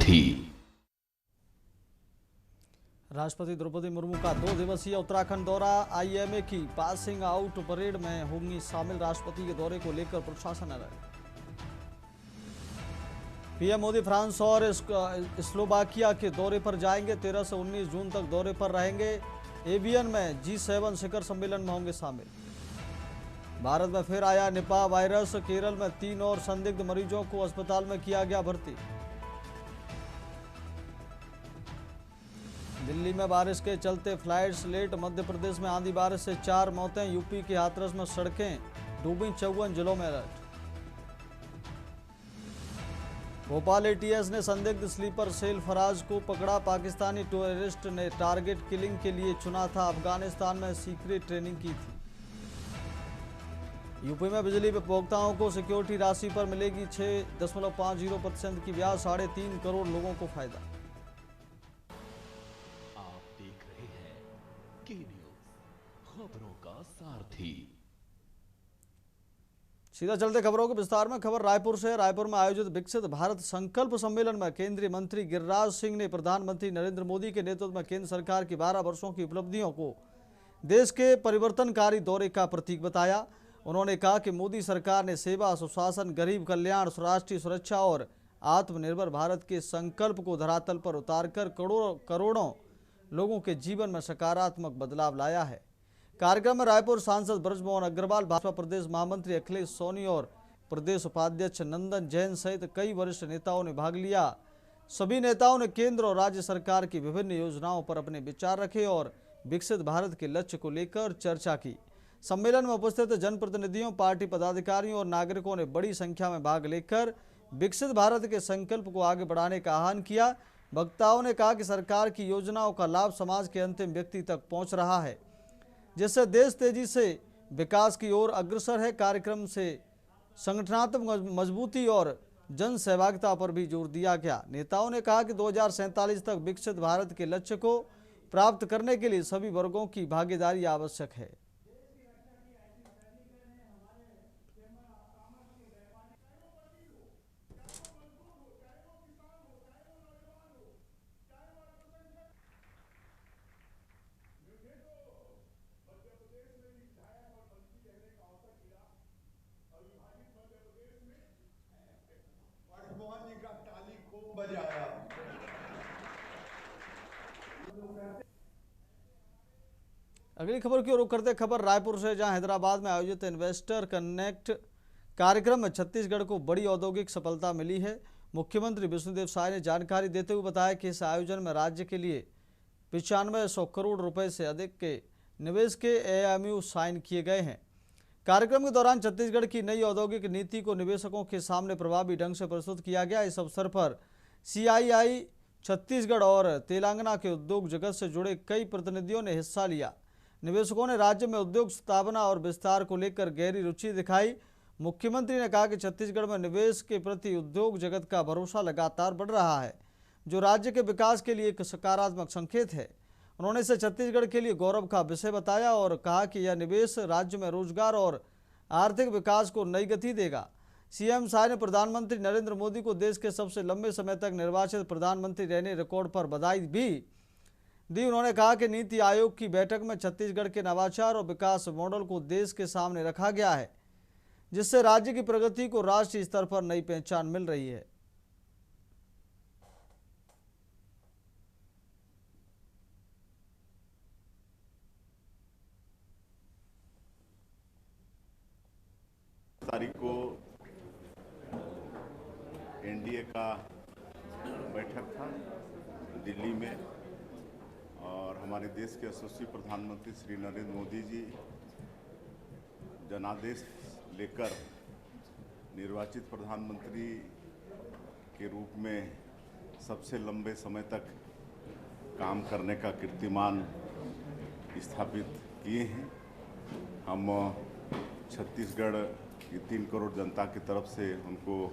सारथी। राष्ट्रपति द्रौपदी मुर्मू का 2 दिवसीय उत्तराखंड दौरा, आईएमए की पासिंग आउट परेड में होंगी शामिल। राष्ट्रपति के दौरे को लेकर प्रशासन अलर्ट। पीएम मोदी फ्रांस और स्लोवाकिया के दौरे पर जाएंगे। 13 से 19 जून तक दौरे पर रहेंगे। एवियन में G7 शिखर सम्मेलन में होंगे शामिल। भारत में फिर आया निपाह वायरस, केरल में 3 और संदिग्ध मरीजों को अस्पताल में किया गया भर्ती। दिल्ली में बारिश के चलते फ्लाइट्स लेट, मध्य प्रदेश में आंधी बारिश से 4 मौतें, यूपी के हाथरस में सड़कें डूबी, 54 जिलों में अलर्ट। भोपाल एटीएस ने संदिग्ध स्लीपर सेल फराज को पकड़ा। पाकिस्तानी टेररिस्ट ने टारगेट किलिंग के लिए चुना था, अफगानिस्तान में सीक्रेट ट्रेनिंग की थी। यूपी में बिजली उपभोक्ताओं को सिक्योरिटी राशि पर मिलेगी 6.50% की ब्याज, 3.5 करोड़ लोगों को फायदा। आप देख रहे हैं के न्यूज़, खबरों का सारथी। सीधा चलते खबरों के विस्तार में। खबर रायपुर से। रायपुर में आयोजित विकसित भारत संकल्प सम्मेलन में केंद्रीय मंत्री गिरिराज सिंह ने प्रधानमंत्री नरेंद्र मोदी के नेतृत्व में केंद्र सरकार की 12 वर्षों की उपलब्धियों को देश के परिवर्तनकारी दौरे का प्रतीक बताया। उन्होंने कहा कि मोदी सरकार ने सेवा, सुशासन, गरीब कल्याण, राष्ट्रीय सुरक्षा और आत्मनिर्भर भारत के संकल्प को धरातल पर उतारकर करोड़ों लोगों के जीवन में सकारात्मक बदलाव लाया है। कार्यक्रम में रायपुर सांसद ब्रजमोहन अग्रवाल, भाजपा प्रदेश महामंत्री अखिलेश सोनी और प्रदेश उपाध्यक्ष नंदन जैन सहित कई वरिष्ठ नेताओं ने भाग लिया। सभी नेताओं ने केंद्र और राज्य सरकार की विभिन्न योजनाओं पर अपने विचार रखे और विकसित भारत के लक्ष्य को लेकर चर्चा की। सम्मेलन में उपस्थित जनप्रतिनिधियों, पार्टी पदाधिकारियों और नागरिकों ने बड़ी संख्या में भाग लेकर विकसित भारत के संकल्प को आगे बढ़ाने का आह्वान किया। वक्ताओं ने कहा कि सरकार की योजनाओं का लाभ समाज के अंतिम व्यक्ति तक पहुंच रहा है, जिससे देश तेजी से विकास की ओर अग्रसर है। कार्यक्रम से संगठनात्मक मजबूती और जन सहभागिता पर भी जोर दिया गया। नेताओं ने कहा कि 2047 तक विकसित भारत के लक्ष्य को प्राप्त करने के लिए सभी वर्गों की भागीदारी आवश्यक है। अगली खबर की ओर रुख करते खबर रायपुर से, जहां हैदराबाद में आयोजित इन्वेस्टर कनेक्ट कार्यक्रम में छत्तीसगढ़ को बड़ी औद्योगिक सफलता मिली है। मुख्यमंत्री विष्णुदेव साय ने जानकारी देते हुए बताया कि इस आयोजन में राज्य के लिए 9500 करोड़ रुपए से अधिक के निवेश के एमओयू साइन किए गए हैं। कार्यक्रम के दौरान छत्तीसगढ़ की नई औद्योगिक नीति को निवेशकों के सामने प्रभावी ढंग से प्रस्तुत किया गया। इस अवसर पर CII छत्तीसगढ़ और तेलंगाना के उद्योग जगत से जुड़े कई प्रतिनिधियों ने हिस्सा लिया। निवेशकों ने राज्य में उद्योग स्थापना और विस्तार को लेकर गहरी रुचि दिखाई। मुख्यमंत्री ने कहा कि छत्तीसगढ़ में निवेश के प्रति उद्योग जगत का भरोसा लगातार बढ़ रहा है, जो राज्य के विकास के लिए एक सकारात्मक संकेत है। उन्होंने इसे छत्तीसगढ़ के लिए गौरव का विषय बताया और कहा कि यह निवेश राज्य में रोजगार और आर्थिक विकास को नई गति देगा। सीएम साय ने प्रधानमंत्री नरेंद्र मोदी को देश के सबसे लंबे समय तक निर्वाचित प्रधानमंत्री रहने रिकॉर्ड पर बधाई भी दी। उन्होंने कहा कि नीति आयोग की बैठक में छत्तीसगढ़ के नवाचार और विकास मॉडल को देश के सामने रखा गया है, जिससे राज्य की प्रगति को राष्ट्रीय स्तर पर नई पहचान मिल रही है। तारीख को एनडीए का बैठक था दिल्ली में और हमारे देश के यशस्वी प्रधानमंत्री श्री नरेंद्र मोदी जी जनादेश लेकर निर्वाचित प्रधानमंत्री के रूप में सबसे लंबे समय तक काम करने का कीर्तिमान स्थापित किए हैं। हम छत्तीसगढ़ की 3 करोड़ जनता की तरफ से उनको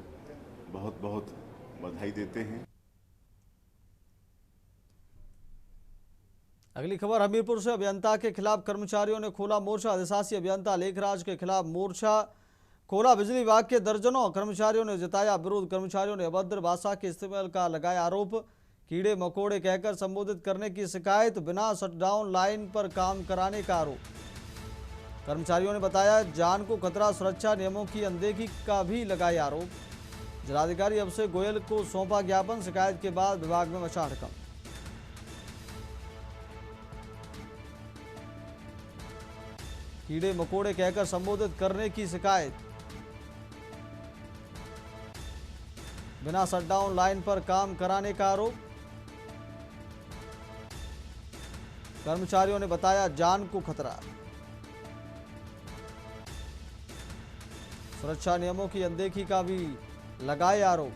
बहुत बहुत बधाई देते हैं। अगली खबर हमीरपुर से। अभियंता के खिलाफ कर्मचारियों ने खोला मोर्चा। अधिशासी अभियंता लेखराज के खिलाफ मोर्चा। खोला बिजली विभाग के दर्जनों कर्मचारियों ने जताया विरोध। कर्मचारियों ने अभद्र भाषा के इस्तेमाल का लगाया आरोप। कीड़े मकोड़े कहकर संबोधित करने की शिकायत, बिना शटडाउन लाइन पर काम कराने का आरोप। कर्मचारियों ने बताया जान को खतरा, सुरक्षा नियमों की अनदेखी का भी लगाया आरोप। जिलाधिकारी अभिषेक गोयल को सौंपा ज्ञापन, शिकायत के बाद विभाग में मचा हड़कंप। कीड़े मकोड़े कहकर संबोधित करने की शिकायत, बिना शटडाउन लाइन पर काम कराने का आरोप। कर्मचारियों ने बताया जान को खतरा, सुरक्षा नियमों की अनदेखी का भी लगाए आरोप।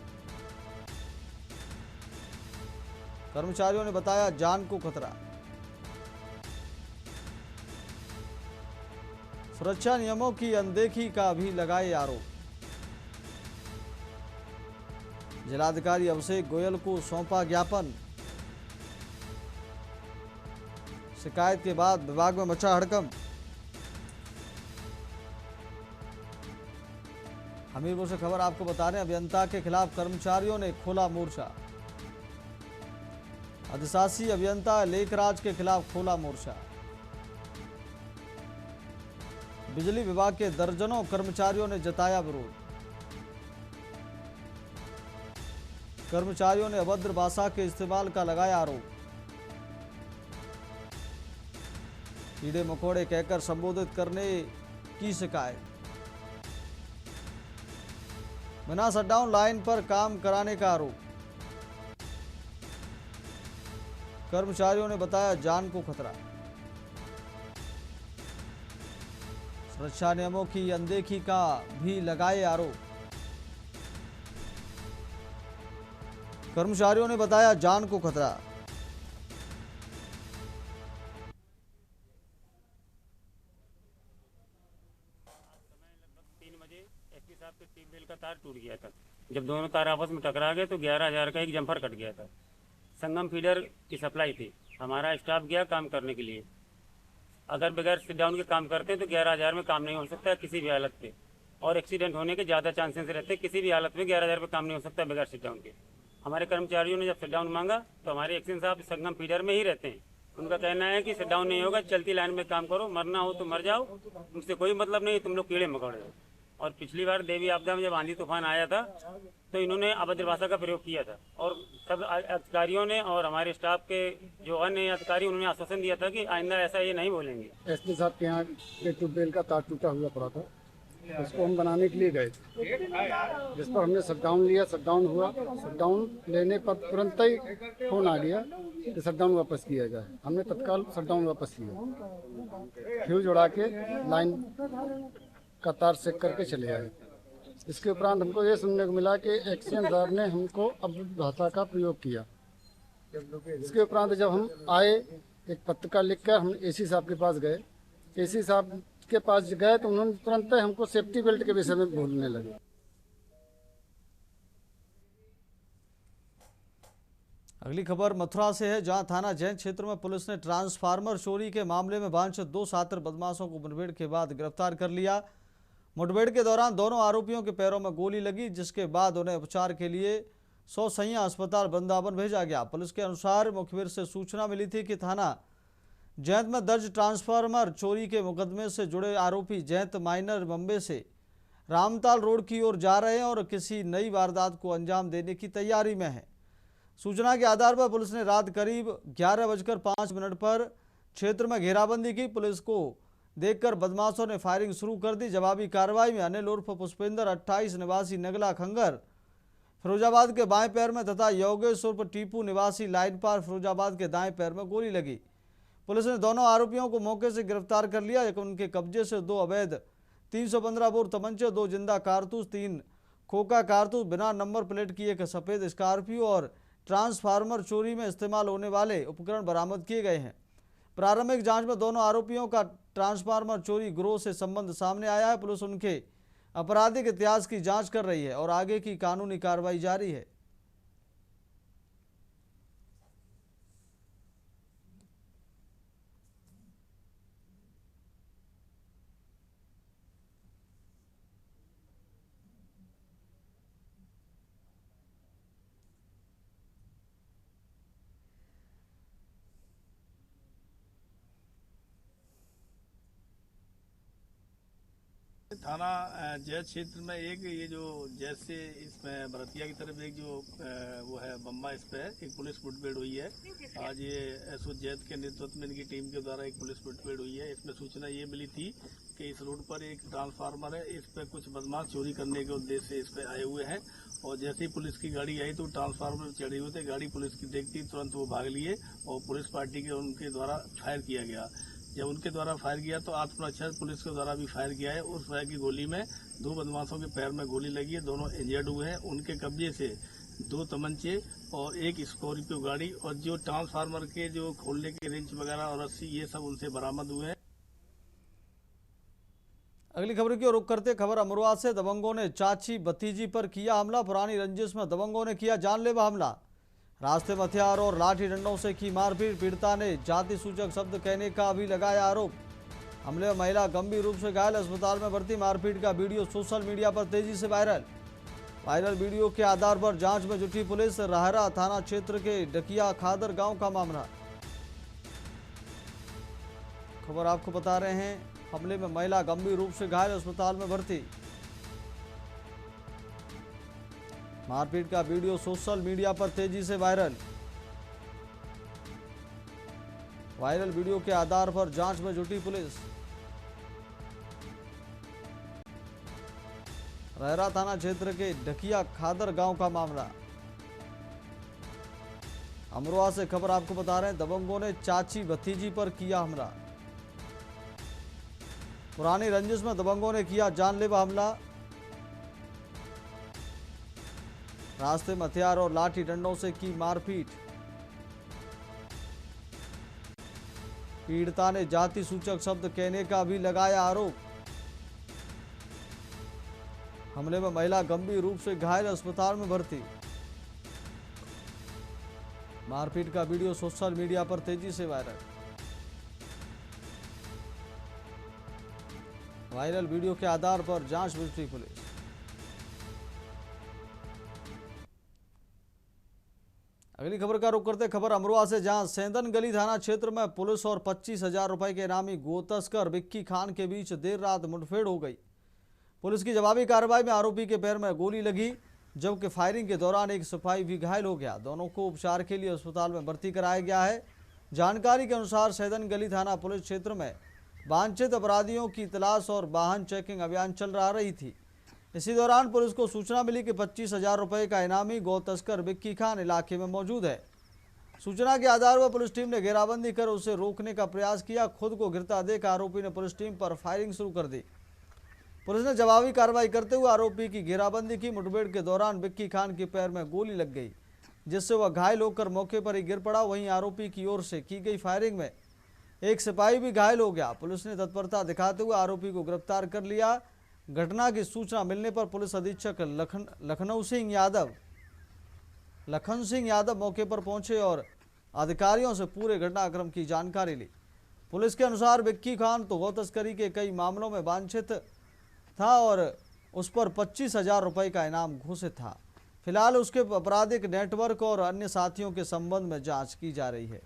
कर्मचारियों ने बताया जान को खतरा, सुरक्षा नियमों की अनदेखी का भी लगाए आरोप। जिलाधिकारी अभिषेक गोयल को सौंपा ज्ञापन, शिकायत के बाद विभाग में मचा हड़कंप। हमीरपुर से खबर आपको बता रहे हैं, अभियंता के खिलाफ कर्मचारियों ने खोला मोर्चा। अधिशासी अभियंता लेखराज के खिलाफ खोला मोर्चा। बिजली विभाग के दर्जनों कर्मचारियों ने जताया विरोध। कर्मचारियों ने अभद्र भाषा के इस्तेमाल का लगाया आरोप। कीड़े मकोड़े कहकर संबोधित करने की शिकायत, बिना शटडाउन लाइन पर काम कराने का आरोप। कर्मचारियों ने बताया जान को खतरा, सुरक्षा नियमों की अनदेखी का भी लगाए आरोप। कर्मचारियों ने बताया जान को खतरा। 3 बजे एसपी साहब के ट्यूबवेल का तार टूट गया था। जब दोनों तार आपस में टकरा गए तो 11,000 का एक जम्फर कट गया था। संगम फीडर की सप्लाई थी। हमारा स्टाफ गया काम करने के लिए। अगर बगैर सिट डाउन के काम करते हैं तो 11,000 में काम नहीं हो सकता किसी भी हालत पे, और एक्सीडेंट होने के ज़्यादा चांसेस रहते हैं। किसी भी हालत में 11,000 पे काम नहीं हो सकता बगैर सिट डाउन के। हमारे कर्मचारियों ने जब सिट डाउन मांगा तो हमारे एक्शन साहब संगम फीडर में ही रहते हैं। उनका कहना है कि सिट डाउन नहीं होगा, चलती लाइन में काम करो, मरना हो तो मर जाओ, मुझसे कोई मतलब नहीं, तुम लोग कीड़े मकोड़े हो। और पिछली बार देवी आपदा में जब आंधी तूफान आया था तो इन्होंने अभद्र भाषा का प्रयोग किया था, और सब अधिकारियों ने और हमारे स्टाफ के जो अन्य अधिकारी उन्होंने आश्वासन दिया था कि आइंदा ऐसा ये नहीं बोलेंगे। एसपी साहब के यहाँ के ट्यूबवेल का तार टूटा हुआ पड़ा था, उसको हम बनाने के लिए गए, जिस पर हमने शटडाउन लिया। शटडाउन हुआ, शटडाउन लेने पर तुरंत ही फोन आ गया कि शटडाउन वापस किया जाए। हमने तत्काल शटडाउन वापस किया, फ्यूज उड़ा के लाइन का तार चेक करके चले आए। इसके उपरांत हमको ये सुनने को मिला कि एक्शन साहब ने हमको अभद्र भाषा का प्रयोग किया। इसके उपरांत जब हम आए, एक पत्रिका लिखकर हम एसी साहब के पास गए। एसी साहब के पास गए तो उन्होंने तुरंत हमको सेफ्टी बेल्ट के विषय में बोलने लगे। अगली खबर मथुरा से है, जहां थाना जैन क्षेत्र में पुलिस ने ट्रांसफार्मर चोरी के मामले में वांछित 2 शातिर बदमाशों को मुठभेड़ के बाद गिरफ्तार कर लिया। मुठभेड़ के दौरान दोनों आरोपियों के पैरों में गोली लगी, जिसके बाद उन्हें उपचार के लिए 100 सैया अस्पताल वृंदावन भेजा गया। पुलिस के अनुसार मुखबिर से सूचना मिली थी कि थाना जैत में दर्ज ट्रांसफार्मर चोरी के मुकदमे से जुड़े आरोपी जैत माइनर बम्बे से रामताल रोड की ओर जा रहे हैं और किसी नई वारदात को अंजाम देने की तैयारी में है। सूचना के आधार पर पुलिस ने रात करीब 11:05 पर क्षेत्र में घेराबंदी की। पुलिस को देखकर बदमाशों ने फायरिंग शुरू कर दी। जवाबी कार्रवाई में अनिल उर्फ पुष्पेंद्र 28 निवासी नगला खंगर फिरोजाबाद के बाएं पैर में तथा योगेश उर्फ टीपू निवासी लाइन पार फिरोजाबाद के दाएं पैर में गोली लगी। पुलिस ने दोनों आरोपियों को मौके से गिरफ्तार कर लिया। उनके कब्जे से 2 अवैध 315 बोर तमंचे, 2 जिंदा कारतूस, 3 खोखा कारतूस, बिना नंबर प्लेट की एक सफेद स्कॉर्पियो और ट्रांसफार्मर चोरी में इस्तेमाल होने वाले उपकरण बरामद किए गए हैं। प्रारंभिक जांच में दोनों आरोपियों का ट्रांसफार्मर चोरी गिरोह से संबंध सामने आया है। पुलिस उनके आपराधिक इतिहास की जांच कर रही है और आगे की कानूनी कार्रवाई जारी है। थाना जैत क्षेत्र में एक ये जो जैत से इसमें भरतिया की तरफ एक जो वो है बम्बा, इस पे एक पुलिस मुठभेड़ हुई है। आज ये एसओ जैत के नेतृत्व में इनकी टीम के द्वारा एक पुलिस मुठभेड़ हुई है। इसमें सूचना ये मिली थी कि इस रोड पर एक ट्रांसफार्मर है, इस पे कुछ बदमाश चोरी करने के उद्देश्य से इस पे आए हुए हैं। और जैसे ही पुलिस की गाड़ी आई तो ट्रांसफार्मर चढ़े हुए थे, गाड़ी पुलिस की देखती तुरंत वो भाग लिए और पुलिस पार्टी के उनके द्वारा फायर किया गया। जब उनके द्वारा फायर किया तो आत्मरक्षा पुलिस के द्वारा भी फायर किया है। उस फायर की गोली में 2 बदमाशों के पैर में गोली लगी है, दोनों इंजर्ड हुए हैं। उनके कब्जे से 2 तमंचे और एक स्कॉर्पियो गाड़ी और जो ट्रांसफार्मर के जो खोलने के रेंच वगैरह और रस्सी, ये सब उनसे बरामद हुए हैं। अगली खबर की ओर रुख करते खबर अमरोहा से। दबंगों ने चाची भतीजी पर किया हमला। पुरानी रंजिश में दबंगों ने किया जानलेवा हमला। रास्ते में हथियार और लाठी डंडों से की मारपीट। पीड़िता ने जाति सूचक शब्द कहने का भी लगाया आरोप। हमले में महिला गंभीर रूप से घायल, अस्पताल में भर्ती। मारपीट का वीडियो सोशल मीडिया पर तेजी से वायरल वीडियो के आधार पर जांच में जुटी पुलिस। रहरा थाना क्षेत्र के डकिया खादर गांव का मामला। खबर आपको बता रहे हैं, हमले में महिला गंभीर रूप से घायल, अस्पताल में भर्ती। मारपीट का वीडियो सोशल मीडिया पर तेजी से वायरल वीडियो के आधार पर जांच में जुटी पुलिस। रहरा थाना क्षेत्र के ढकिया खादर गांव का मामला। अमरोहा से खबर आपको बता रहे हैं, दबंगों ने चाची भतीजी पर किया हमला। पुरानी रंजिश में दबंगों ने किया जानलेवा हमला। रास्ते में हथियार और लाठी डंडों से की मारपीट। पीड़िता ने जाति सूचक शब्द कहने का भी लगाया आरोप। हमले में महिला गंभीर रूप से घायल, अस्पताल में भर्ती। मारपीट का वीडियो सोशल मीडिया पर तेजी से वायरल वीडियो के आधार पर जांच में जुटी पुलिस। अगली खबर का रुख करते खबर अमरोहा से, जहां सेंदन गली थाना क्षेत्र में पुलिस और 25,000 रुपए के इनामी गोतस्कर विक्की खान के बीच देर रात मुठभेड़ हो गई। पुलिस की जवाबी कार्रवाई में आरोपी के पैर में गोली लगी, जबकि फायरिंग के दौरान एक सिपाही भी घायल हो गया। दोनों को उपचार के लिए अस्पताल में भर्ती कराया गया है। जानकारी के अनुसार सेंदन गली थाना पुलिस क्षेत्र में वांछित अपराधियों की तलाश और वाहन चेकिंग अभियान चल रही थी। इसी दौरान पुलिस को सूचना मिली कि 25,000 रुपए का इनामी गौ तस्कर विक्की खान इलाके में मौजूद है। सूचना के आधार पर पुलिस टीम ने घेराबंदी कर उसे रोकने का प्रयास किया। खुद को गिरता देख आरोपी ने पुलिस टीम पर फायरिंग शुरू कर दी। पुलिस ने जवाबी कार्रवाई करते हुए आरोपी की घेराबंदी की। मुठभेड़ के दौरान विक्की खान के पैर में गोली लग गई, जिससे वह घायल होकर मौके पर ही गिर पड़ा। वहीं आरोपी की ओर से की गई फायरिंग में एक सिपाही भी घायल हो गया। पुलिस ने तत्परता दिखाते हुए आरोपी को गिरफ्तार कर लिया। घटना की सूचना मिलने पर पुलिस अधीक्षक लखन सिंह यादव मौके पर पहुंचे और अधिकारियों से पूरे घटनाक्रम की जानकारी ली। पुलिस के अनुसार विक्की खान तो गौ तस्करी के कई मामलों में वांछित था और उस पर 25,000 रुपए का इनाम घोषित था। फिलहाल उसके आपराधिक नेटवर्क और अन्य साथियों के संबंध में जांच की जा रही है।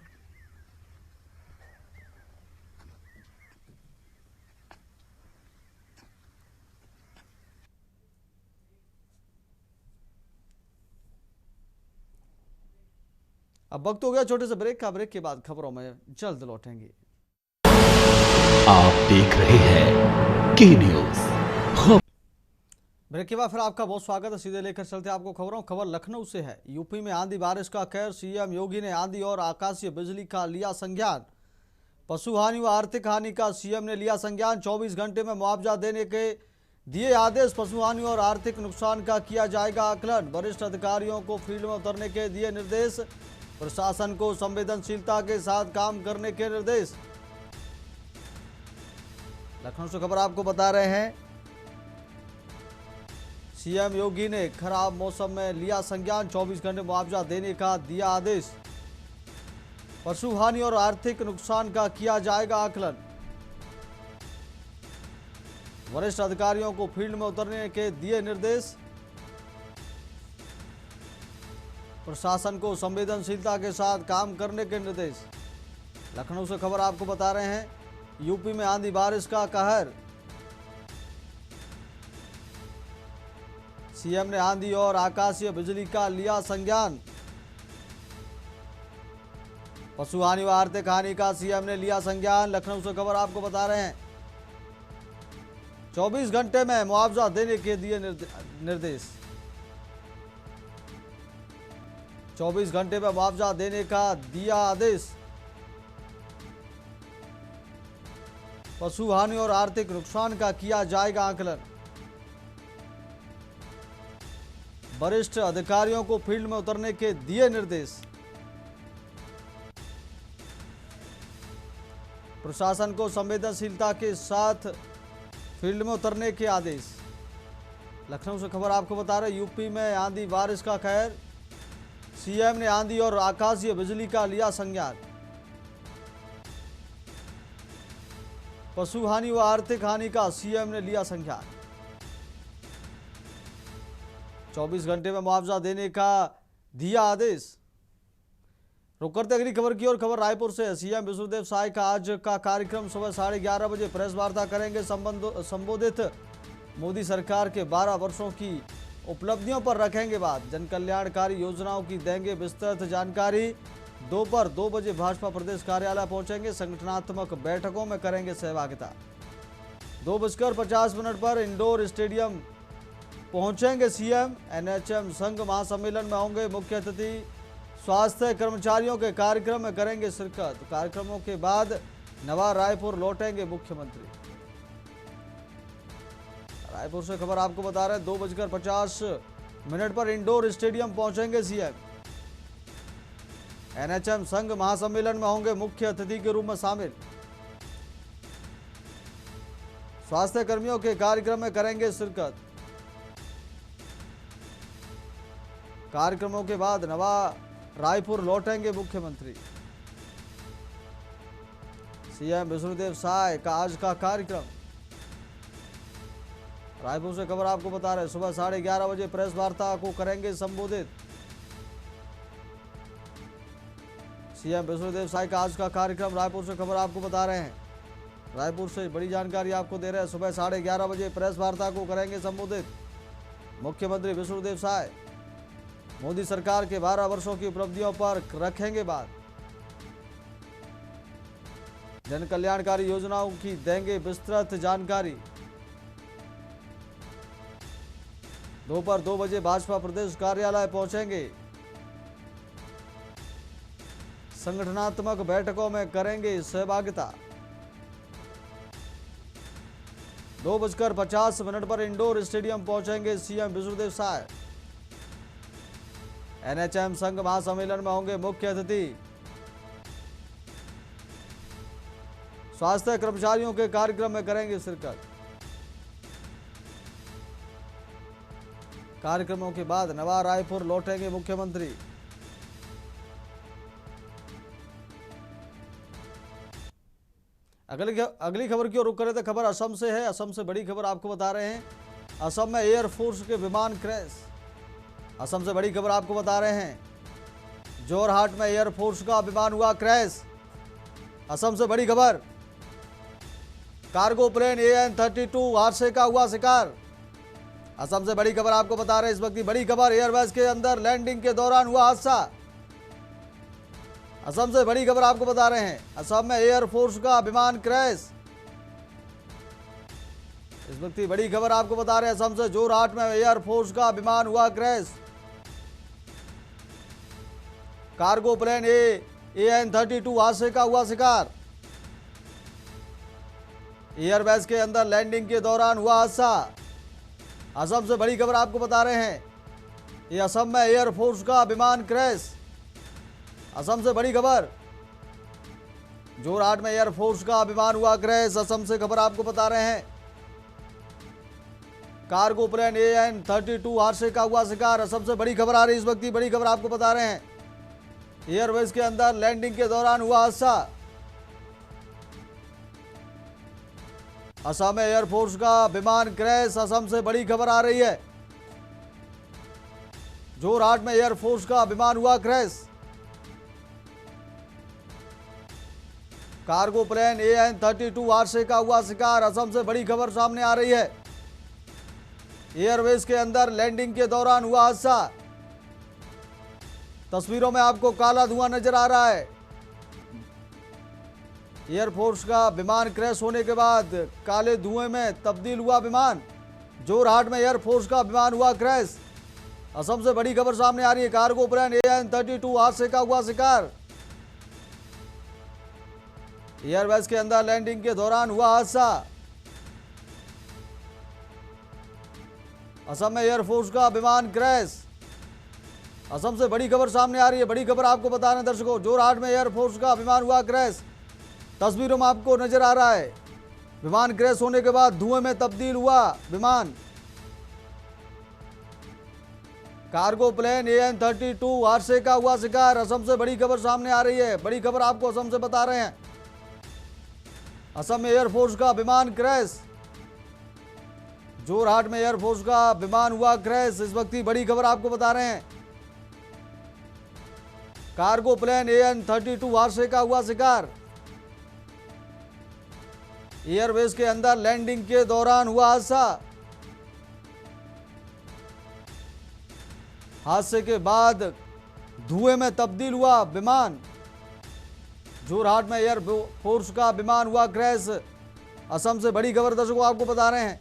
अब वक्त हो गया छोटे से ब्रेक का। ब्रेक के बाद खबरों में जल्द लौटेंगे। आप देख रहे हैं के न्यूज। ब्रेक के बाद फिर आपका बहुत स्वागत है। सीधे लेकर चलते आपको खबरों। खबर लखनऊ से है। यूपी में आंधी बारिश का कहर। सीएम योगी ने आंधी और आकाशीय बिजली का लिया संज्ञान। पशु हानि व आर्थिक हानि का सीएम ने लिया संज्ञान। 24 घंटे में मुआवजा देने के दिए आदेश। पशु हानि और आर्थिक नुकसान का किया जाएगा आकलन। वरिष्ठ अधिकारियों को फील्ड में उतरने के दिए निर्देश। प्रशासन को संवेदनशीलता के साथ काम करने के निर्देश। लखनऊ से खबर आपको बता रहे हैं, सीएम योगी ने खराब मौसम में लिया संज्ञान। 24 घंटे मुआवजा देने का दिया आदेश। पशु हानि और आर्थिक नुकसान का किया जाएगा आकलन। वरिष्ठ अधिकारियों को फील्ड में उतरने के दिए निर्देश। प्रशासन को संवेदनशीलता के साथ काम करने के निर्देश। लखनऊ से खबर आपको बता रहे हैं, यूपी में आंधी बारिश का कहर। सीएम ने आंधी और आकाशीय बिजली का लिया संज्ञान। पशु हानि व आर्थिक हानि का सीएम ने लिया संज्ञान। लखनऊ से खबर आपको बता रहे हैं। 24 घंटे में मुआवजा देने के दिए निर्देश। 24 घंटे में मुआवजा देने का दिया आदेश। पशु हानि और आर्थिक नुकसान का किया जाएगा आकलन। वरिष्ठ अधिकारियों को फील्ड में उतरने के दिए निर्देश। प्रशासन को संवेदनशीलता के साथ फील्ड में उतरने के आदेश। लखनऊ से खबर आपको बता रहे यूपी में आंधी बारिश का कहर। सीएम ने आंधी और आकाशीय बिजली का लिया संज्ञान। पशु हानि व आर्थिक हानि का सीएम ने लिया संज्ञान। 24 घंटे में मुआवजा देने का दिया आदेश। रुक करते अगली खबर की ओर। खबर रायपुर से। सीएम विष्णुदेव साय का आज का कार्यक्रम सुबह 11:30 बजे प्रेस वार्ता करेंगे। संबोधित मोदी सरकार के 12 वर्षों की उपलब्धियों पर रखेंगे बात। जन कल्याणकारी योजनाओं की देंगे विस्तृत जानकारी। दोपहर 2 बजे भाजपा प्रदेश कार्यालय पहुंचेंगे। संगठनात्मक बैठकों में करेंगे सहभागिता। 2:50 पर इंडोर स्टेडियम पहुंचेंगे सीएम। एनएचएम संघ महासम्मेलन में होंगे मुख्य अतिथि। स्वास्थ्य कर्मचारियों के कार्यक्रम में करेंगे शिरकत। कार्यक्रमों के बाद नवा रायपुर लौटेंगे मुख्यमंत्री। रायपुर से खबर आपको बता रहे हैं 2:50 पर इंडोर स्टेडियम पहुंचेंगे सीएम। एनएचएम संघ महासम्मेलन में होंगे मुख्य अतिथि के रूप में शामिल। स्वास्थ्य कर्मियों के कार्यक्रम में करेंगे शिरकत। कार्यक्रमों के बाद नवा रायपुर लौटेंगे मुख्यमंत्री। सीएम विष्णुदेव साय का आज का कार्यक्रम। रायपुर से खबर आपको बता रहे सुबह 11:30 बजे प्रेस वार्ता को करेंगे संबोधित। सीएम विष्णुदेव साय का आज का कार्यक्रम। रायपुर से खबर आपको बता रहे हैं। रायपुर से बड़ी जानकारी आपको दे रहे हैं। सुबह 11:30 बजे प्रेस वार्ता को करेंगे संबोधित मुख्यमंत्री विष्णुदेव साय। मोदी सरकार के 12 वर्षों की उपलब्धियों पर रखेंगे बात। जन कल्याणकारी योजनाओं की देंगे विस्तृत जानकारी। दोपहर 2 बजे भाजपा प्रदेश कार्यालय पहुंचेंगे। संगठनात्मक बैठकों में करेंगे सहभागिता। 2:50 पर इंडोर स्टेडियम पहुंचेंगे सीएम विष्णुदेव साय। एनएचएम संघ महासम्मेलन में होंगे मुख्य अतिथि। स्वास्थ्य कर्मचारियों के कार्यक्रम में करेंगे शिरकत। कार्यक्रमों के बाद नवा रायपुर लौटेंगे मुख्यमंत्री। अगली खबर की ओर रुक कर रहे थे। खबर असम से है। असम से बड़ी खबर आपको बता रहे हैं। असम में एयरफोर्स के विमान क्रैश। असम से बड़ी खबर आपको बता रहे हैं। जोरहाट में एयरफोर्स का विमान हुआ क्रैश। असम से बड़ी खबर। कार्गो प्लेन AN-32 हादसे का हुआ शिकार। असम से बड़ी खबर आपको बता रहे हैं। इस वक्त की बड़ी खबर। एयरबेस के अंदर लैंडिंग के दौरान हुआ हादसा। असम से बड़ी खबर आपको बता रहे हैं। असम में एयरफोर्स का विमान क्रैश। इस वक्त की बड़ी खबर आपको बता रहे हैं। असम से जोरहाट में एयरफोर्स का विमान हुआ क्रैश। कार्गो प्लेन AN-32 हादसे का हुआ शिकार। एयरबेस के अंदर लैंडिंग के दौरान हुआ हादसा। असम से बड़ी खबर आपको बता रहे हैं। ये असम में एयरफोर्स का विमान क्रैश। असम से बड़ी खबर। जोरहाट में एयरफोर्स का विमान हुआ क्रैश। असम से खबर आपको बता रहे हैं। कार्गो प्लेन AN-32 हादसे का हुआ शिकार। असम से बड़ी खबर आ रही है। इस वक्त की बड़ी खबर आपको बता रहे हैं। एयरबेस के अंदर लैंडिंग के दौरान हुआ हादसा। असम में एयरफोर्स का विमान क्रैश। असम से बड़ी खबर आ रही है। जोरहाट में एयरफोर्स का विमान हुआ क्रैश। कार्गो प्लेन AN-32 हादसे का हुआ शिकार। असम से बड़ी खबर सामने आ रही है। एयरवेज के अंदर लैंडिंग के दौरान हुआ हादसा। तस्वीरों में आपको काला धुआं नजर आ रहा है। एयरफोर्स का विमान क्रैश होने के बाद काले धुएं में तब्दील हुआ विमान। जोरहाट में एयरफोर्स का विमान हुआ क्रैश। असम से बड़ी खबर सामने आ रही है। कार्गो प्लेन AN-32 हादसे का हुआ शिकार। एयरवेज के अंदर लैंडिंग के दौरान हुआ हादसा। असम में एयरफोर्स का विमान क्रैश। असम से बड़ी खबर सामने आ रही है। बड़ी खबर आपको बता रहे हैं दर्शकों, जोरहाट में एयरफोर्स का विमान हुआ क्रैश। तस्वीरों में आपको नजर आ रहा है, विमान क्रैश होने के बाद धुएं में तब्दील हुआ विमान। कार्गो प्लेन AN-32 हादसे का हुआ शिकार। असम से बड़ी खबर सामने आ रही है। बड़ी खबर आपको असम से बता रहे हैं। असम में एयरफोर्स का विमान क्रैश। जोरहाट में एयरफोर्स का विमान हुआ क्रैश। इस वक्त की बड़ी खबर आपको बता रहे हैं। कार्गो प्लेन AN-32 हादसे का हुआ शिकार। एयरवेज के अंदर लैंडिंग के दौरान हुआ हादसा। हादसे के बाद धुएं में तब्दील हुआ विमान। जोरहाट में एयरफोर्स का विमान हुआ क्रैश। असम से बड़ी खबर दर्शकों आपको बता रहे हैं।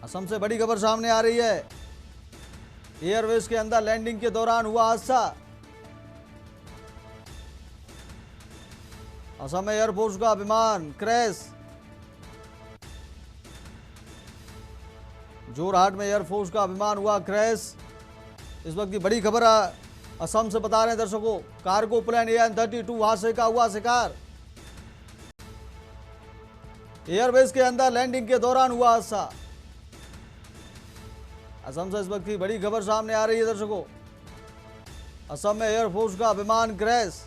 असम से बड़ी खबर सामने आ रही है। एयरवेज के अंदर लैंडिंग के दौरान हुआ हादसा। असम में एयरफोर्स का विमान क्रैश। जोरहाट में एयरफोर्स का विमान हुआ क्रैश। इस वक्त की बड़ी खबर असम से बता रहे हैं दर्शकों। कार्गो प्लेन AN-32 हादसे का हुआ शिकार। एयरवेज के अंदर लैंडिंग के दौरान हुआ हादसा। असम से इस वक्त की बड़ी खबर सामने आ रही है दर्शकों। असम में एयरफोर्स का विमान क्रैश।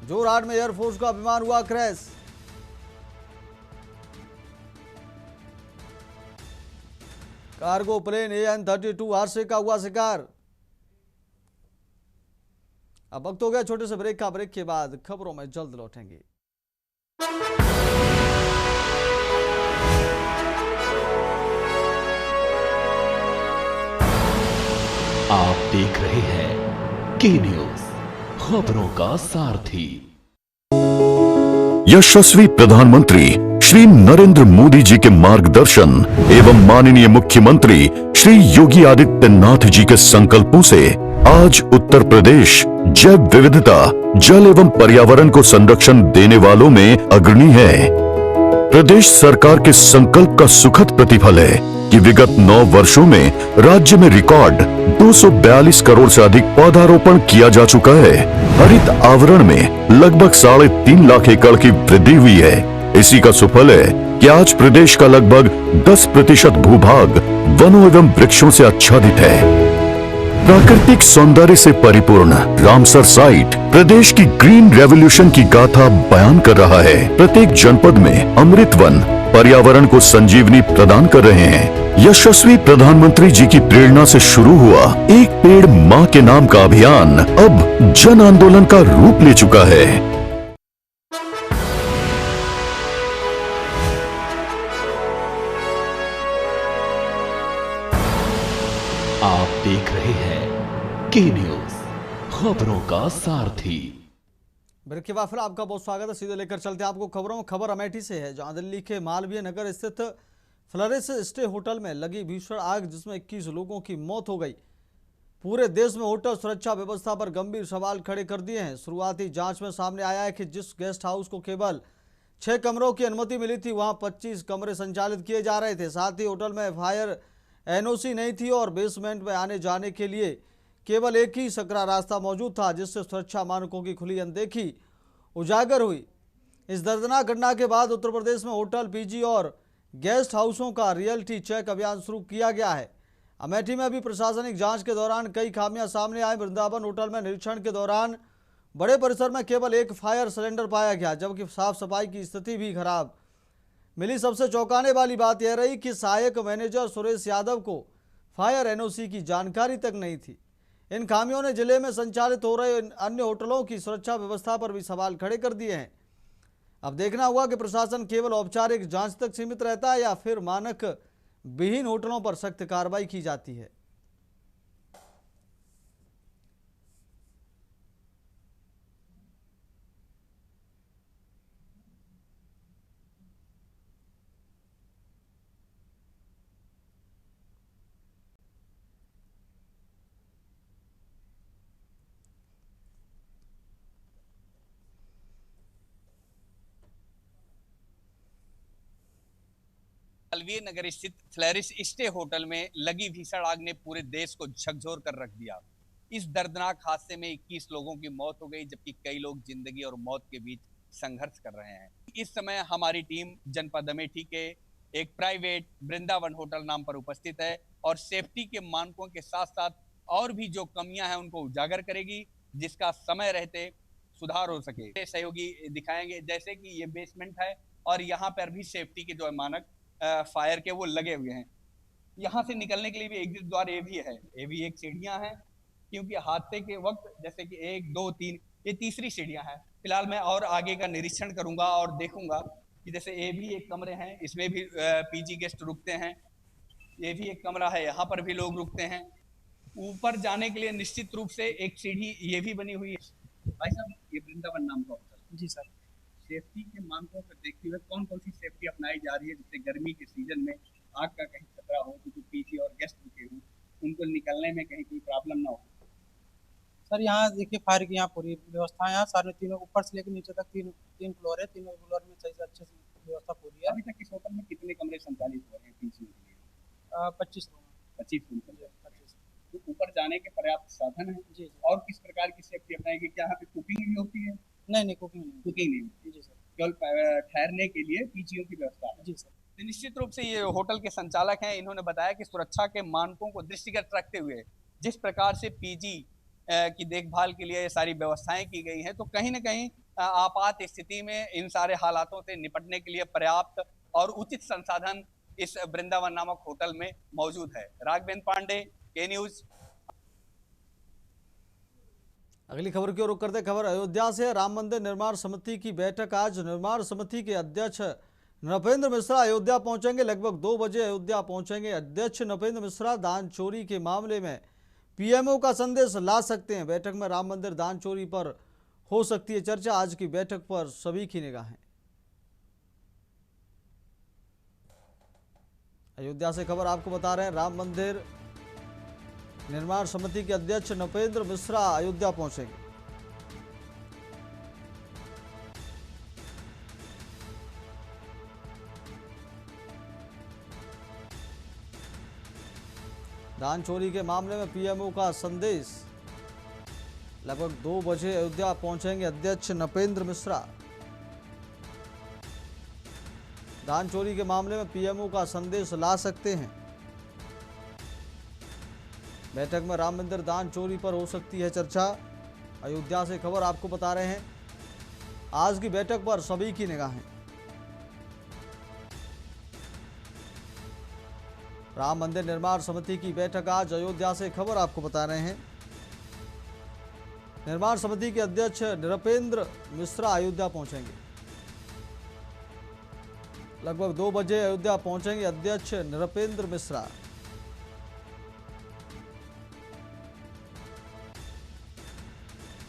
जोरहाट में एयरफोर्स का विमान हुआ क्रैश। कार्गो प्लेन AN-32 हादसे का हुआ शिकार। अब वक्त हो गया छोटे से ब्रेक का। ब्रेक के बाद खबरों में जल्द लौटेंगे। आप देख रहे हैं के न्यूज, खबरों का सारथी। यशस्वी प्रधानमंत्री श्री नरेंद्र मोदी जी के मार्गदर्शन एवं माननीय मुख्यमंत्री श्री योगी आदित्यनाथ जी के संकल्पों से आज उत्तर प्रदेश जैव विविधता, जल एवं पर्यावरण को संरक्षण देने वालों में अग्रणी है। प्रदेश सरकार के संकल्प का सुखद प्रतिफल है कि विगत 9 वर्षों में राज्य में रिकॉर्ड 242 करोड़ से अधिक पौधारोपण किया जा चुका है। हरित आवरण में लगभग 3.5 लाख एकड़ की वृद्धि हुई है। इसी का सुफल है कि आज प्रदेश का लगभग 10% भूभाग वनों एवं वृक्षों से आच्छादित है। प्राकृतिक सौंदर्य से परिपूर्ण रामसर साइट प्रदेश की ग्रीन रेवोल्यूशन की गाथा बयान कर रहा है। प्रत्येक जनपद में अमृत वन पर्यावरण को संजीवनी प्रदान कर रहे हैं। यशस्वी प्रधानमंत्री जी की प्रेरणा से शुरू हुआ एक पेड़ मां के नाम का अभियान अब जन आंदोलन का रूप ले चुका है। आप देख रहे हैं के न्यूज, खबरों का सारथी। ब्रेक के बाद फिर आपका बहुत स्वागत है। सीधे लेकर चलते हैं आपको खबरों में। खबर अमेठी से है, जहां दिल्ली के मालवीय नगर स्थित फ्लोरेंस स्टे होटल में लगी भीषण आग, जिसमें 21 लोगों की मौत हो गई। पूरे देश में होटल सुरक्षा व्यवस्था पर गंभीर सवाल खड़े कर दिए हैं। शुरुआती जांच में सामने आया है कि जिस गेस्ट हाउस को केवल 6 कमरों की अनुमति मिली थी, वहां 25 कमरे संचालित किए जा रहे थे। साथ ही होटल में फायर NOC नहीं थी और बेसमेंट में आने जाने के लिए केवल एक ही सकरा रास्ता मौजूद था, जिससे सुरक्षा मानकों की खुली अनदेखी उजागर हुई। इस दर्दनाक घटना के बाद उत्तर प्रदेश में होटल, PG और गेस्ट हाउसों का रियलिटी चेक अभियान शुरू किया गया है। अमेठी में भी प्रशासनिक जांच के दौरान कई खामियां सामने आई। वृंदावन होटल में निरीक्षण के दौरान बड़े परिसर में केवल एक फायर सिलेंडर पाया गया, जबकि साफ सफाई की स्थिति भी खराब मिली। सबसे चौंकाने वाली बात यह रही कि सहायक मैनेजर सुरेश यादव को फायर NOC की जानकारी तक नहीं थी। इन खामियों ने जिले में संचालित हो रहे अन्य होटलों की सुरक्षा व्यवस्था पर भी सवाल खड़े कर दिए हैं। अब देखना होगा कि प्रशासन केवल औपचारिक जांच तक सीमित रहता है या फिर मानक विहीन होटलों पर सख्त कार्रवाई की जाती है। अलवीर नगर स्थित फ्लैरिस स्टे होटल में लगी भीषण आग ने पूरे देश को झकझोर कर रख दिया। इस दर्दनाक हादसे में 21 लोगों की मौत हो गई, जबकि कई लोग जिंदगी और मौत के बीच संघर्ष कर रहे हैं। इस समय हमारी टीम जनपद अमेठी के एक प्राइवेट वृंदावन होटल नाम पर उपस्थित है और सेफ्टी के मानकों के साथ साथ और भी जो कमियां हैं उनको उजागर करेगी, जिसका समय रहते सुधार हो सके। सहयोगी दिखाएंगे, जैसे कि ये बेसमेंट है और यहाँ पर भी सेफ्टी के जो है मानक फायर के वो लगे हुए हैं। यहाँ से निकलने के लिए भी एग्जिट द्वार ये भी है, ये भी एक सीढ़ियाँ हैं, क्योंकि हादसे के वक्त जैसे कि 1, 2, 3 ये तीसरी सीढ़ियाँ हैं। फिलहाल मैं और आगे का निरीक्षण करूंगा और देखूंगा कि जैसे ये भी एक कमरे हैं, इसमें भी पीजी गेस्ट रुकते हैं। ये भी एक कमरा है, यहाँ पर भी लोग रुकते हैं। ऊपर जाने के लिए निश्चित रूप से एक सीढ़ी ये भी बनी हुई है। भाई साहब, ये वृंदावन नाम का होटल। जी सर। सेफ्टी के मानकों को देखते हुए कौन कौन सी सेफ्टी अपनाई जा रही है, जिससे गर्मी के सीजन में आग का कहीं खतरा हो तो जो पीजी और गेस्ट रुके हों उनको निकलने में कहीं कोई प्रॉब्लम ना हो? सर यहाँ देखिए फायर की यहाँ पूरी व्यवस्था है। यहाँ सारे तीनों ऊपर से लेकर नीचे तक तीन फ्लोर है। तीनों फ्लोर में सही से अच्छे से व्यवस्था पूरी है। अभी तक इस होटल में कितने कमरे संचालित हो रहे हैं पीजी के लिए? 25 रूम। 25 रूम। तो ऊपर जाने के पर्याप्त साधन है? जी। और किस प्रकार की सेफ्टी अपनाएगी? क्या यहाँ पे कुकिंग भी होती है? नहीं, कुकिंग नहीं होती। जी सर, केवल ठहरने के लिए पीजीओ की व्यवस्था है। जी सर। तो निश्चित रूप से ये होटल के संचालक हैं, इन्होंने बताया कि सुरक्षा के मानकों को दृष्टिगत रखते हुए जिस प्रकार से पीजी की देखभाल के लिए ये सारी व्यवस्थाएं की गई हैं, तो कहीं ना कहीं आपात स्थिति में इन सारे हालातों से निपटने के लिए पर्याप्त और उचित संसाधन इस वृंदावन नामक होटल में मौजूद है। राघवेंद्र पांडे, के न्यूज। अगली खबर की ओर रुख करते खबर अयोध्या से। राम मंदिर निर्माण समिति की बैठक आज। निर्माण समिति के अध्यक्ष नृपेंद्र मिश्रा अयोध्या पहुंचेंगे। लगभग 2 बजे अयोध्या पहुंचेंगे। अध्यक्ष नृपेंद्र मिश्रा दान चोरी के मामले में पीएमओ का संदेश ला सकते हैं। बैठक में राम मंदिर दान चोरी पर हो सकती है चर्चा। आज की बैठक पर सभी की निगाहें। अयोध्या से खबर आपको बता रहे हैं, राम मंदिर निर्माण समिति के अध्यक्ष नृपेंद्र मिश्रा अयोध्या पहुंचेंगे। दान चोरी के मामले में पीएमओ का संदेश। लगभग 2 बजे अयोध्या पहुंचेंगे अध्यक्ष नृपेंद्र मिश्रा। दान चोरी के मामले में पीएमओ का संदेश ला सकते हैं। बैठक में राम मंदिर दान चोरी पर हो सकती है चर्चा। अयोध्या से खबर आपको बता रहे हैं, आज की बैठक पर सभी की निगाहें। राम मंदिर निर्माण समिति की बैठक आज। अयोध्या से खबर आपको बता रहे हैं, निर्माण समिति के अध्यक्ष नृपेंद्र मिश्रा अयोध्या पहुंचेंगे। लगभग 2 बजे अयोध्या पहुंचेंगे अध्यक्ष नृपेंद्र मिश्रा।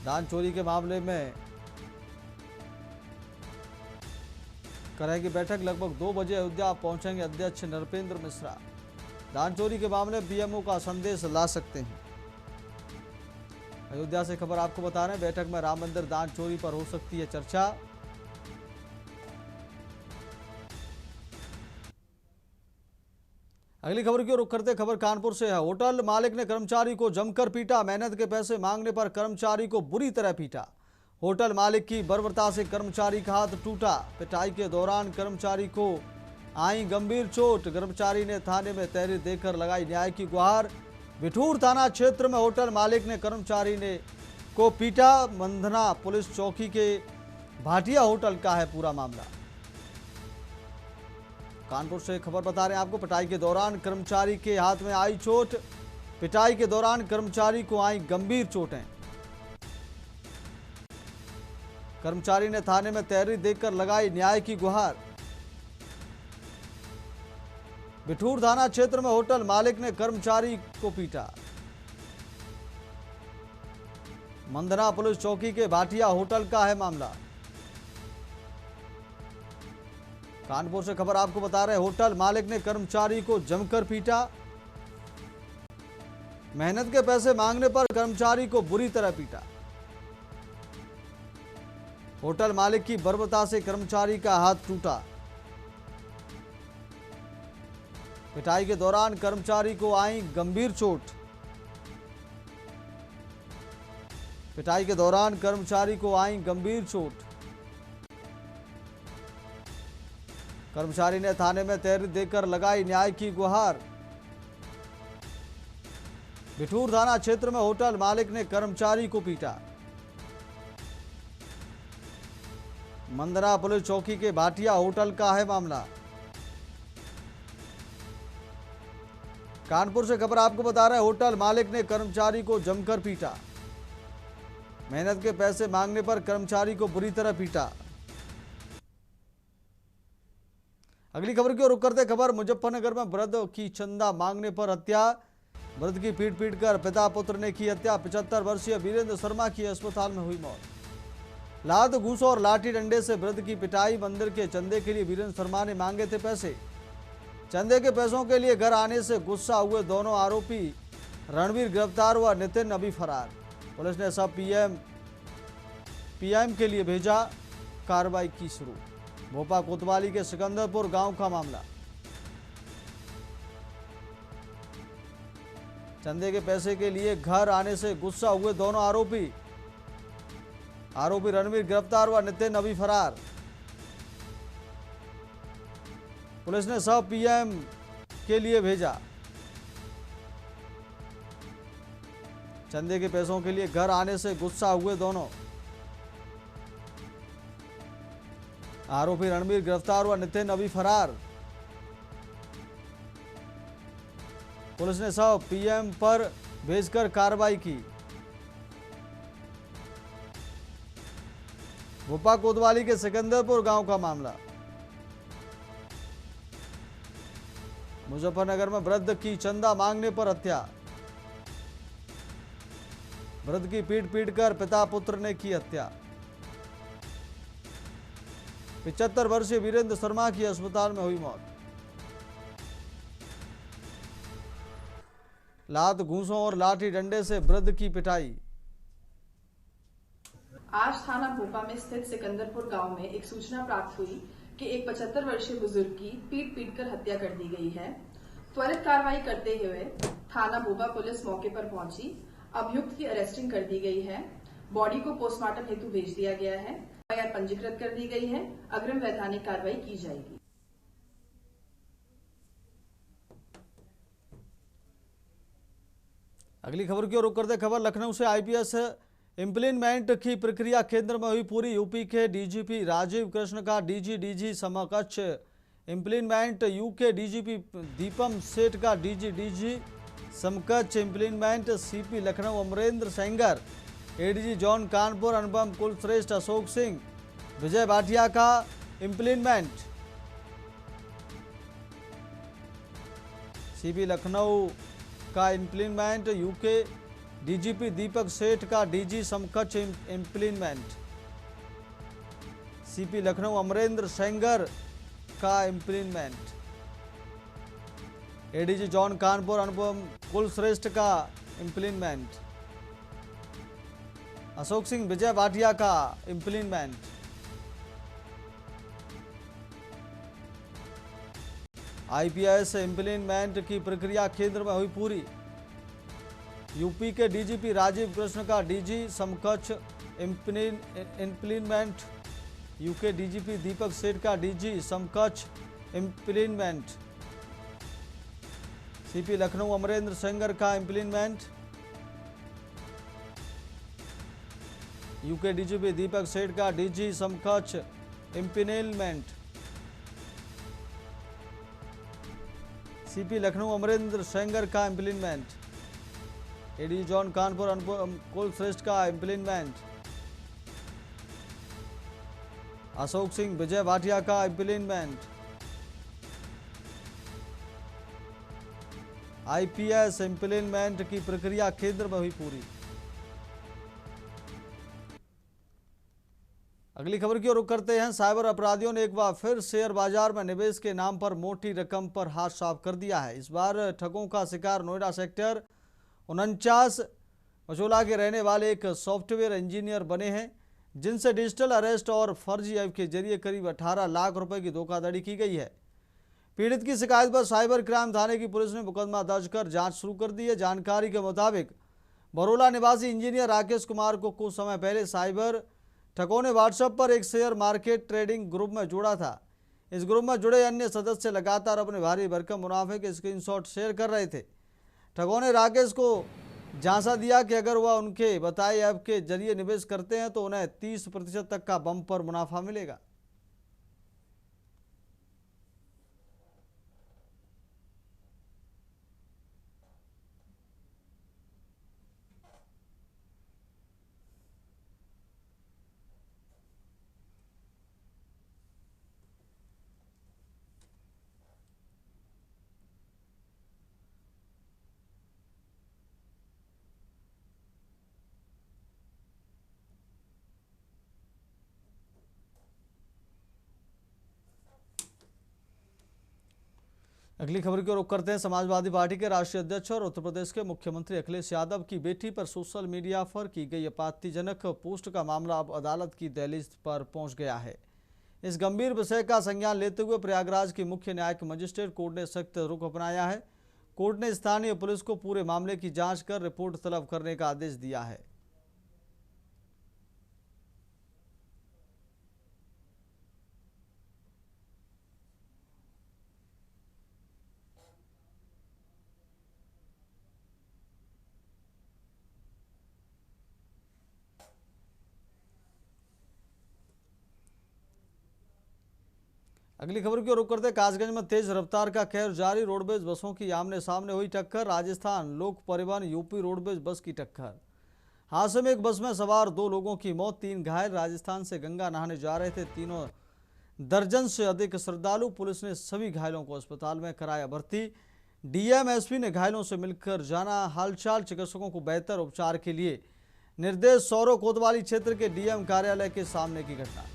दान चोरी के मामले में करेंगे बैठक। लगभग 2 बजे अयोध्या पहुंचेंगे अध्यक्ष नृपेंद्र मिश्रा। दान चोरी के मामले में पीएमओ का संदेश ला सकते हैं। अयोध्या से खबर आपको बता रहे हैं, बैठक में राम मंदिर दान चोरी पर हो सकती है चर्चा। अगली खबर की ओर रुख करते खबर कानपुर से है। होटल मालिक ने कर्मचारी को जमकर पीटा। मेहनत के पैसे मांगने पर कर्मचारी को बुरी तरह पीटा। होटल मालिक की बर्बरता से कर्मचारी का हाथ टूटा। पिटाई के दौरान कर्मचारी को आई गंभीर चोट। कर्मचारी ने थाने में तहरीर देकर लगाई न्याय की गुहार। बिठूर थाना क्षेत्र में होटल मालिक ने कर्मचारी को पीटा। मंधना पुलिस चौकी के भाटिया होटल का है पूरा मामला। कानपुर से खबर बता रहे हैं आपको, पिटाई के दौरान कर्मचारी के हाथ में आई चोट। पिटाई के दौरान कर्मचारी को आई गंभीर चोटें। कर्मचारी ने थाने में तहरीर देकर लगाई न्याय की गुहार। बिठूर थाना क्षेत्र में होटल मालिक ने कर्मचारी को पीटा। मंदना पुलिस चौकी के भाटिया होटल का है मामला। कानपुर से खबर आपको बता रहे, होटल मालिक ने कर्मचारी को जमकर पीटा। मेहनत के पैसे मांगने पर कर्मचारी को बुरी तरह पीटा। होटल मालिक की बर्बरता से कर्मचारी का हाथ टूटा। पिटाई के दौरान कर्मचारी को आई गंभीर चोट। पिटाई के दौरान कर्मचारी को आई गंभीर चोट। कर्मचारी ने थाने में तहरीर देकर लगाई न्याय की गुहार। बिठूर थाना क्षेत्र में होटल मालिक ने कर्मचारी को पीटा। मंदना पुलिस चौकी के भाटिया होटल का है मामला। कानपुर से खबर आपको बता रहे, होटल मालिक ने कर्मचारी को जमकर पीटा। मेहनत के पैसे मांगने पर कर्मचारी को बुरी तरह पीटा। अगली खबर की ओर रुख करते खबर, मुजफ्फरनगर में वृद्ध की चंदा मांगने पर हत्या। वृद्ध की पीट पीट कर पिता पुत्र ने की हत्या। 75 वर्षीय वीरेंद्र शर्मा की अस्पताल में हुई मौत। लात घूंसों और लाठी डंडे से वृद्ध की पिटाई। मंदिर के चंदे के लिए वीरेंद्र शर्मा ने मांगे थे पैसे। चंदे के पैसों के लिए घर आने से गुस्सा हुए दोनों आरोपी। रणवीर गिरफ्तार हुआ, नितिन अभी फरार। पुलिस ने सब पीएम के लिए भेजा, कार्रवाई की शुरू। भोपा कोतवाली के सिकंदरपुर गांव का मामला। चंदे के पैसे के लिए घर आने से गुस्सा हुए दोनों आरोपी। रणवीर गिरफ्तार हुआ, नितिन अभी फरार। पुलिस ने सब पीएम के लिए भेजा। चंदे के पैसों के लिए घर आने से गुस्सा हुए दोनों आरोपी। रणवीर गिरफ्तार हुआ, नितिन अभी फरार। पुलिस ने सब पीएम पर भेजकर कार्रवाई की। भोपा कोतवाली के सिकंदरपुर गांव का मामला। मुजफ्फरनगर में वृद्ध की चंदा मांगने पर हत्या। वृद्ध की पीट पीट कर पिता पुत्र ने की हत्या। 75 वर्षीय वीरेंद्र शर्मा की अस्पताल में हुई मौत। लात घूंसों और लाठी डंडे से वृद्ध की पिटाई। आज थाना भोपा में स्थित सिकंदरपुर गांव में एक सूचना प्राप्त हुई कि एक 75 वर्षीय बुजुर्ग की पीट पीट कर हत्या कर दी गई है। त्वरित कार्रवाई करते हुए थाना भोपा पुलिस मौके पर पहुंची। अभियुक्त की अरेस्टिंग कर दी गई है। बॉडी को पोस्टमार्टम हेतु भेज दिया गया है। एफआईआर पंजीकृत कर दी गई है। अग्रिम वैधानिक कार्रवाई की जाएगी। अगली खबर की ओर रुख करते खबर, लखनऊ से आईपीएस इम्प्लीमेंट की प्रक्रिया केंद्र में हुई पूरी। यूपी के डीजीपी राजीव कृष्ण का डीजी समकक्ष इम्प्लीमेंट। यूके डीजीपी दीपम सेठ का डीजी समकक्ष implement. CP Lucknow Amarendra Sengar, ADG zone Kanpur Anupam Kulshreshtha, Ashok Singh, Vijay Bhatia का इम्प्लीमेंट। सीपी लखनऊ का इम्प्लीमेंट। यूके डीजीपी दीपक सेठ का डीजी समकक्ष इम्प्लीमेंट। सीपी लखनऊ अमरेंद्र सेंगर का implement. ADG zone Kanpur Anupam Kulshreshtha का इम्प्लीमेंट। अशोक सिंह, विजय भाटिया का इम्प्लीमेंट। आईपीएस इम्प्लीमेंट की प्रक्रिया केंद्र में हुई पूरी। यूपी के डीजीपी राजीव कृष्ण का डीजी समकक्ष इम्प्लीमेंट। यूके डीजीपी दीपक सेठ का डीजी समकक्ष इम्प्लीमेंट। सीपी लखनऊ अमरेंद्र सेंगर का इम्प्लीमेंट। यूके डीजीपी दीपक सेठ का डीजी समकक्ष इम्प्लीमेंट। सीपी लखनऊ अमरेंद्र सेंगर का implement. ADG zone Kanpur Anupam Kulshreshtha का इम्प्लीमेंट। अशोक सिंह विजय भाटिया का इम्प्लीमेंट। आईपीएस इम्प्लीमेंट की प्रक्रिया केंद्र में हुई पूरी। अगली खबर की ओर रुख करते हैं। साइबर अपराधियों ने एक बार फिर शेयर बाजार में निवेश के नाम पर मोटी रकम पर हाथ साफ कर दिया है। इस बार ठगों का शिकार नोएडा सेक्टर 49 मचोला के रहने वाले एक सॉफ्टवेयर इंजीनियर बने हैं, जिनसे डिजिटल अरेस्ट और फर्जी ऐप के जरिए करीब 18 लाख रुपए की धोखाधड़ी की गई है। पीड़ित की शिकायत पर साइबर क्राइम थाने की पुलिस ने मुकदमा दर्ज कर जांच शुरू कर दी है। जानकारी के मुताबिक बरोला निवासी इंजीनियर राकेश कुमार को कुछ समय पहले साइबर ठगों ने व्हाट्सएप पर एक शेयर मार्केट ट्रेडिंग ग्रुप में जोड़ा था। इस ग्रुप में जुड़े अन्य सदस्य लगातार अपने भारी भरकम मुनाफे के स्क्रीनशॉट शेयर कर रहे थे। ठगों ने राकेश को झांसा दिया कि अगर वह उनके बताए ऐप के जरिए निवेश करते हैं तो उन्हें 30% तक का बम्पर मुनाफा मिलेगा। अगली खबर की ओर रुख करते हैं। समाजवादी पार्टी के राष्ट्रीय अध्यक्ष और उत्तर प्रदेश के मुख्यमंत्री अखिलेश यादव की बेटी पर सोशल मीडिया पर की गई आपत्तिजनक पोस्ट का मामला अब अदालत की दहलीज पर पहुंच गया है। इस गंभीर विषय का संज्ञान लेते हुए प्रयागराज की मुख्य न्यायिक मजिस्ट्रेट कोर्ट ने सख्त रुख अपनाया है। कोर्ट ने स्थानीय पुलिस को पूरे मामले की जांच कर रिपोर्ट तलब करने का आदेश दिया है। अगली खबर की ओर रुख करते हैं। कासगंज में तेज रफ्तार का कहर जारी। रोडवेज बसों की आमने सामने हुई टक्कर। राजस्थान लोक परिवहन यूपी रोडवेज बस की टक्कर। हादसे में एक बस में सवार 2 लोगों की मौत, 3 घायल। राजस्थान से गंगा नहाने जा रहे थे तीनों दर्जन से अधिक श्रद्धालु। पुलिस ने सभी घायलों को अस्पताल में कराया भर्ती। डीएम एसपी ने घायलों से मिलकर जाना हालचाल। चिकित्सकों को बेहतर उपचार के लिए निर्देश। सौरव कोतवाली क्षेत्र के डीएम कार्यालय के सामने की घटना।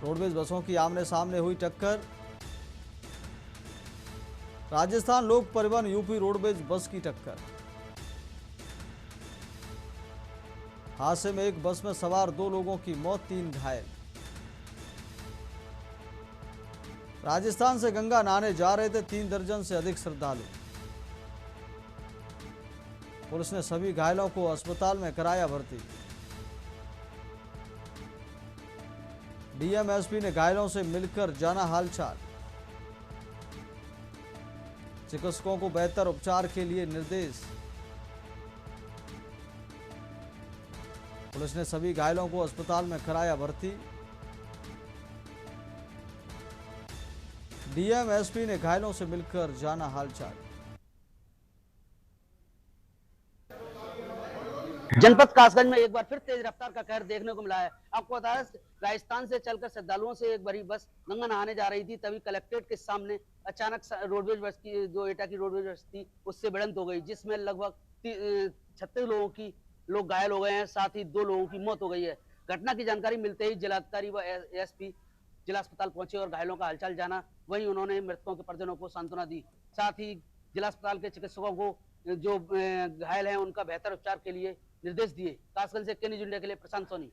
रोडवेज बसों की आमने सामने हुई टक्कर। राजस्थान लोक परिवहन यूपी रोडवेज बस की टक्कर। हादसे में एक बस में सवार 2 लोगों की मौत, 3 घायल। राजस्थान से गंगा नहाने जा रहे थे 3 दर्जन से अधिक श्रद्धालु। पुलिस ने सभी घायलों को अस्पताल में कराया भर्ती। डीएम एसपी ने घायलों से मिलकर जाना हालचाल। चिकित्सकों को बेहतर उपचार के लिए निर्देश। पुलिस ने सभी घायलों को अस्पताल में कराया भर्ती। डीएम एसपी ने घायलों से मिलकर जाना हालचाल। जनपद कासगंज में एक बार फिर तेज रफ्तार का कहर देखने को मिला है। आपको बता दें, राजस्थान से चलकर श्रद्धालुओं से एक बड़ी बस गंगा नहाने जा रही थी, तभी कलेक्ट्रेट के सामने अचानक रोडवेज बस की, जो एटा की रोडवेज बस थी, उससे भिड़ंत हो गई, जिसमें लगभग 36 लोग घायल हो गए हैं, साथ ही 2 लोगों की मौत हो गई है। घटना की जानकारी मिलते ही जिलाधिकारी व एसपी जिला अस्पताल पहुंचे और घायलों का हालचाल जाना। वहीं उन्होंने मृतकों के परिजनों को सांत्वना दी। साथ ही जिला अस्पताल के चिकित्सकों को जो घायल हैं उनका बेहतर उपचार के लिए निर्देश दिए। कासगंज से के न्यूज़ इंडिया के लिए प्रशांत सोनी।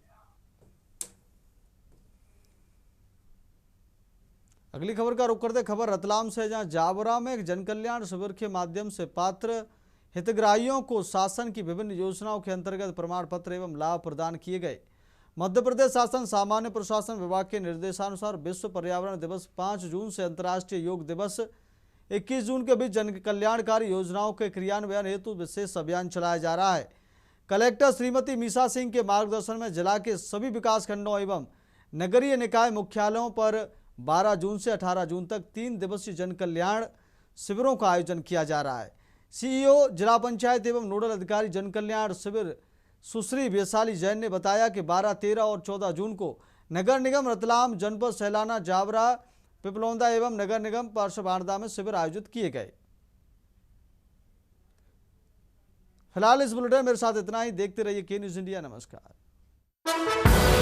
अगली खबर का रुख करते खबर रतलाम से, जहां जावरा में एक जनकल्याण शिविर के माध्यम से पात्र हितग्राहियों को शासन की विभिन्न योजनाओं के अंतर्गत प्रमाण पत्र एवं लाभ प्रदान किए गए। मध्य प्रदेश शासन सामान्य प्रशासन विभाग के निर्देशानुसार विश्व पर्यावरण दिवस 5 जून से अंतर्राष्ट्रीय योग दिवस 21 जून के बीच जन कल्याणकारी योजनाओं के क्रियान्वयन हेतु विशेष अभियान चलाया जा रहा है। कलेक्टर श्रीमती मीसा सिंह के मार्गदर्शन में जिला के सभी विकासखंडों एवं नगरीय निकाय मुख्यालयों पर 12 जून से 18 जून तक 3 दिवसीय जन कल्याण शिविरों का आयोजन किया जा रहा है। सीईओ, जिला पंचायत एवं नोडल अधिकारी जन कल्याण शिविर सुश्री वैशाली जैन ने बताया कि 12, 13 और 14 जून को नगर निगम रतलाम, जनपद सैलाना, जावरा, पिपलौदा एवं नगर निगम पार्श्वबारदा में शिविर आयोजित किए गए। फिलहाल इस बुलेटिन में मेरे साथ इतना ही। देखते रहिए के न्यूज़ इंडिया। नमस्कार।